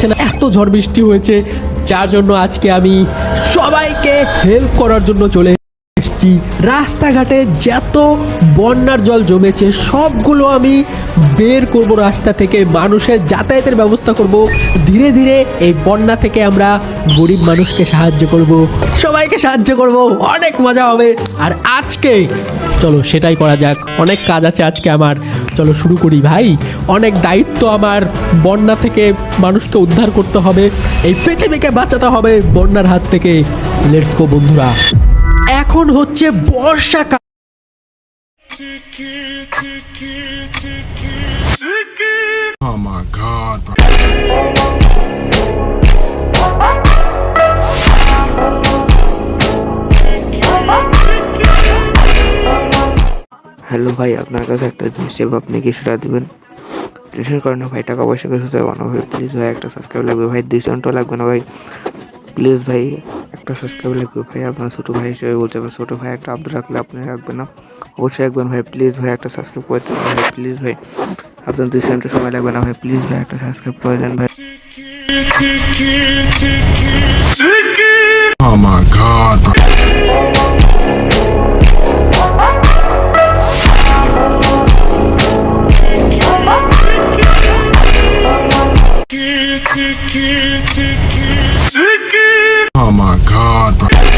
যাচ্ছে না, এত ঝড় বৃষ্টি হয়েছে, যার জন্য আজকে আমি সবাইকে হেল্প করার জন্য চলে এসেছি। রাস্তাঘাটে যত বন্যার জল জমেছে সবগুলো আমি বের করব রাস্তা থেকে, মানুষের যাতায়াতের ব্যবস্থা করব। ধীরে ধীরে এই বন্যা থেকে আমরা গরিব মানুষকে সাহায্য করব, সবাইকে সাহায্য করব, অনেক মজা হবে। আর আজকে চলো সেটাই করা যাক, অনেক কাজ আছে আজকে আমার, চলো শুরু করি ভাই। অনেক দায়িত্ব আমার, বন্যা থেকে মানুষকে উদ্ধার করতে হবে, এই পৃথিবীকে বাঁচাতে হবে বন্যার হাত থেকে। লেটস গো বন্ধুরা। এখন হচ্ছে বর্ষাকাল। Oh my God, bro. Hello ভাই, আপনার কাছে একটা জিনিস চাইবো, আপনি কি সেটা দেবেন? টেনশন করেন না ভাই, টাকা পয়সা কিছু চাইবো না ভাই, প্লিজ ভাই একটা সাবস্ক্রাইব লাগবে ভাই, 200 লাগবে না ভাই, প্লিজ ভাই একটা সাবস্ক্রাইব লাগবে ভাই। আপনার ছোটো ভাই হিসেবে বলতে হবে, ছোটো ভাই একটা আবদার রাখলে আপনি রাখবেন না, অবশ্যই রাখবেন ভাই, প্লিজ ভাই একটা সাবস্ক্রাইব করে দেন ভাই, প্লিজ ভাই আপনার 2 সেকেন্ড সময় লাগবে না ভাই, প্লিজ ভাই একটা সাবস্ক্রাইব করে দেন ভাই। Oh my God, bro. Oh my God, bro.